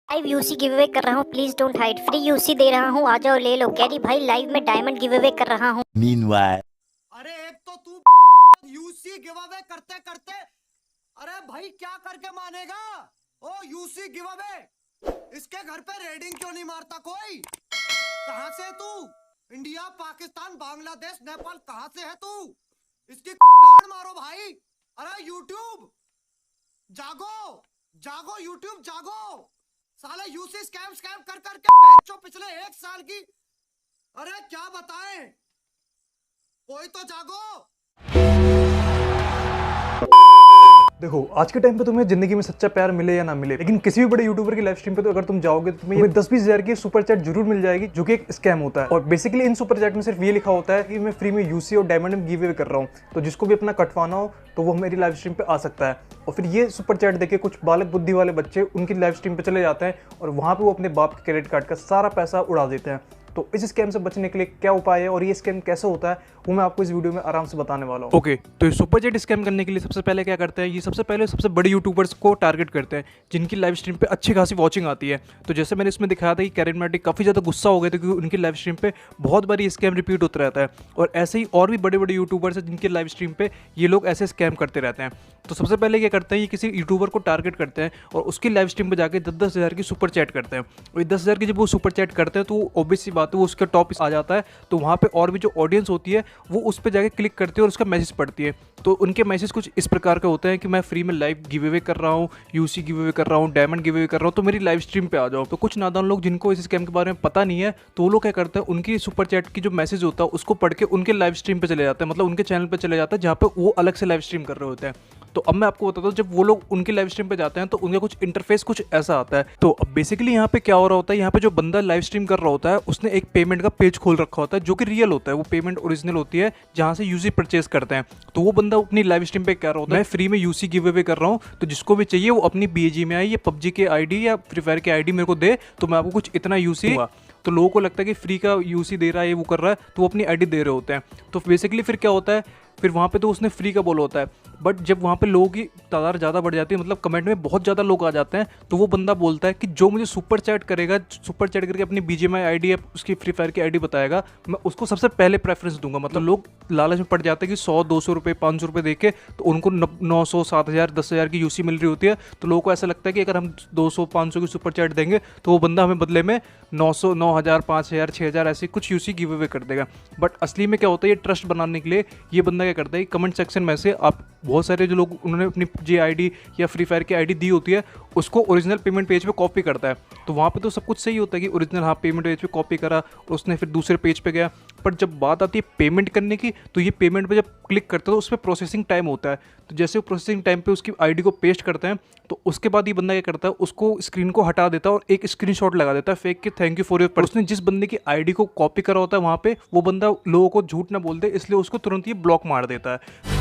Live UC give away कर रहा हूँ, please don't hide. Free UC दे रहा हूँ, आ जाओ ले लो। कैरी भाई लाइव में डायमंड गिव अवे कर रहा हूँ। Meanwhile, अरे एक तो तू यूसी गिव अवे करते करते, अरे भाई क्या करके मानेगा? ओ यूसी गिव अवे, इसके घर पे रेडिंग क्यों नहीं मारता कोई? कहां से है तू? इंडिया, पाकिस्तान, बांग्लादेश, नेपाल, कहां से है तू? इसकी गाड़ मारो भाई। अरे यूट्यूब जागो, जागो यूट्यूब जागो। साले यूसी स्कैम स्कैम कर करके बच्चों पिछले 1 साल की, अरे क्या बताएं, कोई तो जागो। देखो, आज के टाइम पे तुम्हें जिंदगी में सच्चा प्यार मिले या ना मिले, लेकिन किसी भी बड़े यूट्यूबर की लाइव स्ट्रीम पे तो अगर तुम जाओगे तो तुम्हें 10-20 हजार की सुपर चैट जरूर मिल जाएगी, जो कि एक स्कैम होता है। और बेसिकली इन सुपर चैट में सिर्फ ये लिखा होता है कि मैं फ्री में यूसी और डायमंड गिव अवे कर रहा हूँ, तो जिसको भी अपना कटवाना हो तो वो मेरी लाइव स्ट्रीम पे आ सकता है। और फिर ये सुपर चैट देखे कुछ बालक बुद्धि वाले बच्चे उनकी लाइव स्ट्रीम पे चले जाते हैं और वहाँ पे वो अपने बाप के क्रेडिट कार्ड का सारा पैसा उड़ा देते हैं। तो इस स्कैम से बचने के लिए क्या उपाय है और ये स्कैम कैसे होता है, वो मैं आपको इस वीडियो में आराम से बताने वाला हूँ। ओके, तो ये सुपर चैट स्कैम करने के लिए सबसे पहले क्या करते हैं, ये सबसे पहले सबसे बड़े यूट्यूबर्स को टारगेट करते हैं जिनकी लाइव स्ट्रीम पे अच्छी खासी वॉचिंग आती है। तो जैसे मैंने इसमें दिखाया था कि कैरिज्मेटिक काफ़ी ज़्यादा गुस्सा हो गए थे क्योंकि उनकी लाइव स्ट्रीम पे बहुत बार ये स्कैम रिपीट होता रहता है। और ऐसे ही और भी बड़े बड़े यूट्यूबर्स हैं जिनकी लाइव स्ट्रीम पे ये लोग ऐसे स्कैम करते रहते हैं। तो सबसे पहले क्या करते हैं, ये किसी यूट्यूबर को टारगेट करते हैं और उसकी लाइव स्ट्रीम पे जाके 10-10 हज़ार की सुपर चैट करते हैं। और 10 हज़ार की जब वो सुपर चैट करते हैं तो ऑब्वियस सी बात है वो उसका टॉप आ जाता है। तो वहाँ पे और भी जो ऑडियंस होती है वो उस पर जाके क्लिक करती है और उसका मैसेज पढ़ती है। तो उनके मैसेज कुछ इस प्रकार के होते हैं कि मैं फ्री में लाइव गिव अवे कर रहा हूँ, यूसी गिव अवे कर रहा हूँ, डायमंड गिव अवे कर रहा हूँ, तो मेरी लाइव स्ट्रीम पे आ जाओ। तो कुछ नादान लोग जिनको इस स्कैम के बारे में पता नहीं है तो वो लोग क्या करते हैं, उनकी सुपर चैट की जो मैसेज होता है उसको पढ़ के उनके लाइव स्ट्रीम पे चले जाते हैं, मतलब उनके चैनल पे चले जाते हैं जहाँ पे वो अलग से लाइव स्ट्रीम कर रहे होते हैं। तो अब मैं आपको बताता हूँ, जब वो लोग उनकी लाइव स्ट्रीम पे जाते हैं तो उनका कुछ इंटरफेस कुछ ऐसा आता है। तो अब बेसिकली यहाँ पे क्या हो रहा होता है, यहाँ पे जो बंदा लाइव स्ट्रीम कर रहा होता है उसने एक पेमेंट का पेज खोल रखा होता है जो कि रियल होता है, वो पेमेंट ओरिजिनल होती है जहाँ से यूसी परचेज करते हैं। तो वो बंदा अपनी लाइव स्ट्रीम पे क्या रहा होता है, मैं फ्री में यूसी गिव अवे कर रहा हूँ, तो जिसको भी चाहिए वो अपनी BGMI या पबजी के आईडी या फ्री फायर के आईडी मेरे को दे, तो मैं आपको कुछ इतना यूसी दूंगा। तो लोगों को लगता है कि फ्री का यूसी दे रहा है, ये वो कर रहा है, तो वो अपनी आईडी दे रहे होते हैं। तो बेसिकली फिर क्या होता है, फिर वहाँ पे तो उसने फ्री का बोला होता है, बट जब वहाँ पे लोगों की तादाद ज़्यादा बढ़ जाती है, मतलब कमेंट में बहुत ज़्यादा लोग आ जाते हैं, तो वो बंदा बोलता है कि जो मुझे सुपर चैट करेगा, सुपर चैट करके अपनी BGMI आईडी या उसकी फ्री फायर की आईडी बताएगा, मैं उसको सबसे पहले प्रेफरेंस दूंगा। मतलब लोग लालच में पड़ जाते हैं कि 100-200 रुपये 500 रुपये दे के तो उनको 900 7,000 10,000 की यूसी मिल रही होती है। तो लोगों को ऐसा लगता है कि अगर हम 200-500 की सुपर चैट देंगे तो वो बंदा हमें बदले में 900 9,000 5,000 6,000 ऐसे कुछ यूसी गिव अवे कर देगा। बट असली में क्या होता है, ये ट्रस्ट बनाने के लिए ये बंदा क्या करता है, कमेंट सेक्शन में से आप बहुत सारे जो लोग उन्होंने अपनी जी आईडी या फ्री फायर की आईडी दी होती है उसको ओरिजिनल पेमेंट पेज पे कॉपी करता है। तो वहाँ पे तो सब कुछ सही होता है कि ओरिजिनल हाँ पेमेंट पेज पे कॉपी करा और उसने फिर दूसरे पेज पे गया, पर जब बात आती है पेमेंट करने की तो ये पेमेंट पे जब क्लिक करते हैं तो उस पर प्रोसेसिंग टाइम होता है। तो जैसे वो प्रोसेसिंग टाइम पे उसकी आईडी को पेस्ट करते हैं तो उसके बाद ये बंदा क्या करता है, उसको स्क्रीन को हटा देता है और एक स्क्रीनशॉट लगा देता है फेक के थैंक यू फॉर योर। पर उसने जिस बंदे की आईडी को कॉपी करा होता है वहाँ पे वो बंदा लोगों को झूठ ना बोल दे, इसलिए उसको तुरंत ये ब्लॉक मार देता है।